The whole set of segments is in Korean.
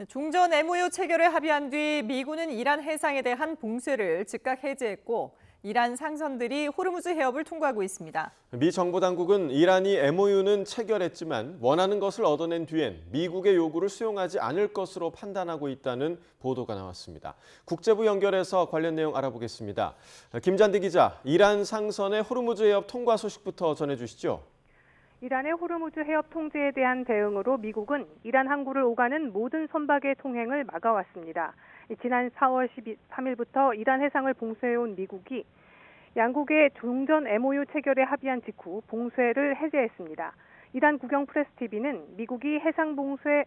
종전 MOU 체결에 합의한 뒤 미군은 이란 해상에 대한 봉쇄를 즉각 해제했고 이란 상선들이 호르무즈 해협을 통과하고 있습니다. 미 정부 당국은 이란이 MOU는 체결했지만 원하는 것을 얻어낸 뒤엔 미국의 요구를 수용하지 않을 것으로 판단하고 있다는 보도가 나왔습니다. 국제부 연결해서 관련 내용 알아보겠습니다. 김잔디 기자, 이란 상선의 호르무즈 해협 통과 소식부터 전해주시죠. 이란의 호르무즈 해협 통제에 대한 대응으로 미국은 이란 항구를 오가는 모든 선박의 통행을 막아왔습니다. 지난 4월 13일부터 이란 해상을 봉쇄해온 미국이 양국의 종전 MOU 체결에 합의한 직후 봉쇄를 해제했습니다. 이란 국영 프레스TV는 미국이 해상 봉쇄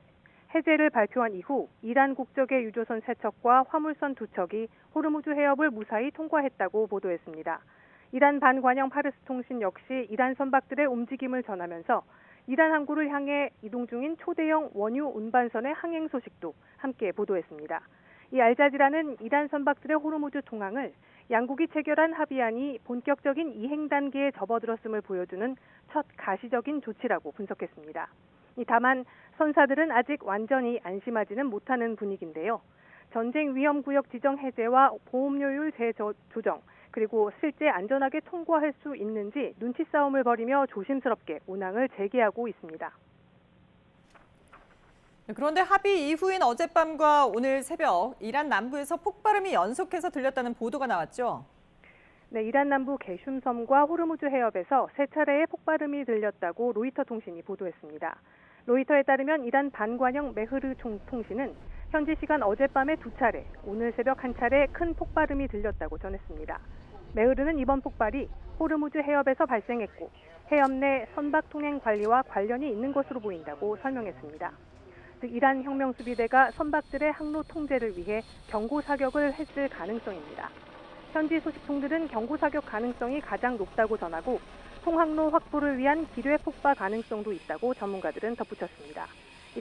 해제를 발표한 이후 이란 국적의 유조선 3척과 화물선 2척이 호르무즈 해협을 무사히 통과했다고 보도했습니다. 이란 반관영 파르스 통신 역시 이란 선박들의 움직임을 전하면서 이란 항구를 향해 이동 중인 초대형 원유 운반선의 항행 소식도 함께 보도했습니다. 이 알자지라는 이란 선박들의 호르무즈 통항을 양국이 체결한 합의안이 본격적인 이행 단계에 접어들었음을 보여주는 첫 가시적인 조치라고 분석했습니다. 다만 선사들은 아직 완전히 안심하지는 못하는 분위기인데요. 전쟁 위험 구역 지정 해제와 보험료율 재조정, 그리고 실제 안전하게 통과할 수 있는지 눈치 싸움을 벌이며 조심스럽게 운항을 재개하고 있습니다. 그런데 합의 이후인 어젯밤과 오늘 새벽 이란 남부에서 폭발음이 연속해서 들렸다는 보도가 나왔죠. 네, 이란 남부 게슌섬과 호르무즈 해협에서 세 차례의 폭발음이 들렸다고 로이터 통신이 보도했습니다. 로이터에 따르면 이란 반관영 메흐르 통신은 현지 시간 어젯밤에 2차례, 오늘 새벽 1차례 큰 폭발음이 들렸다고 전했습니다. 메흐르는 이번 폭발이 호르무즈 해협에서 발생했고 해협 내 선박 통행 관리와 관련이 있는 것으로 보인다고 설명했습니다. 즉 이란 혁명수비대가 선박들의 항로 통제를 위해 경고 사격을 했을 가능성입니다. 현지 소식통들은 경고 사격 가능성이 가장 높다고 전하고 통항로 확보를 위한 기뢰 폭파 가능성도 있다고 전문가들은 덧붙였습니다.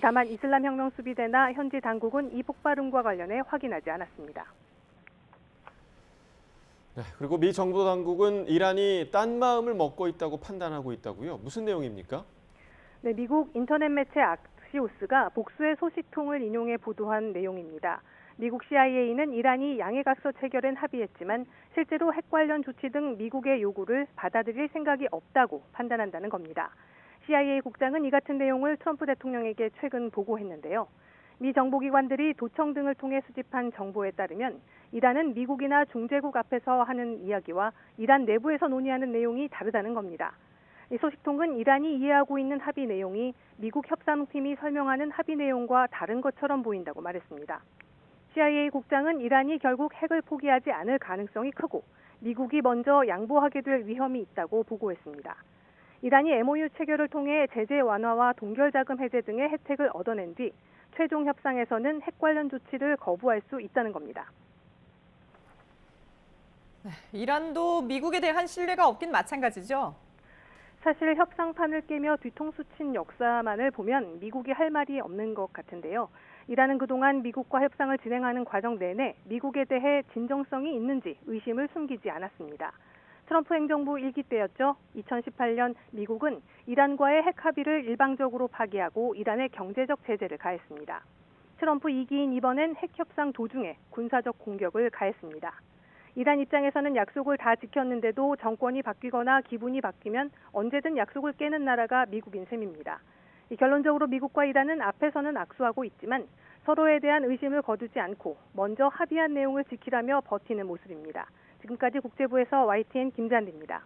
다만 이슬람혁명수비대나 현지 당국은 이 폭발음과 관련해 확인하지 않았습니다. 네, 그리고 미 정부 당국은 이란이 딴 마음을 먹고 있다고 판단하고 있다고요? 무슨 내용입니까? 네, 미국 인터넷 매체 악시오스가 복수의 소식통을 인용해 보도한 내용입니다. 미국 CIA는 이란이 양해각서 체결엔 합의했지만 실제로 핵 관련 조치 등 미국의 요구를 받아들일 생각이 없다고 판단한다는 겁니다. CIA 국장은 이 같은 내용을 트럼프 대통령에게 최근 보고했는데요. 미 정보기관들이 도청 등을 통해 수집한 정보에 따르면 이란은 미국이나 중재국 앞에서 하는 이야기와 이란 내부에서 논의하는 내용이 다르다는 겁니다. 이 소식통은 이란이 이해하고 있는 합의 내용이 미국 협상팀이 설명하는 합의 내용과 다른 것처럼 보인다고 말했습니다. CIA 국장은 이란이 결국 핵을 포기하지 않을 가능성이 크고 미국이 먼저 양보하게 될 위험이 있다고 보고했습니다. 이란이 MOU 체결을 통해 제재 완화와 동결자금 해제 등의 혜택을 얻어낸 뒤 최종 협상에서는 핵 관련 조치를 거부할 수 있다는 겁니다. 이란도 미국에 대한 신뢰가 없긴 마찬가지죠. 사실 협상판을 깨며 뒤통수 친 역사만을 보면 미국이 할 말이 없는 것 같은데요. 이란은 그동안 미국과 협상을 진행하는 과정 내내 미국에 대해 진정성이 있는지 의심을 숨기지 않았습니다. 트럼프 행정부 1기 때였죠. 2018년 미국은 이란과의 핵 합의를 일방적으로 파기하고 이란에 경제적 제재를 가했습니다. 트럼프 2기인 이번엔 핵 협상 도중에 군사적 공격을 가했습니다. 이란 입장에서는 약속을 다 지켰는데도 정권이 바뀌거나 기분이 바뀌면 언제든 약속을 깨는 나라가 미국인 셈입니다. 결론적으로 미국과 이란은 앞에서는 악수하고 있지만 서로에 대한 의심을 거두지 않고 먼저 합의한 내용을 지키라며 버티는 모습입니다. 지금까지 국제부에서 YTN 김잔디입니다.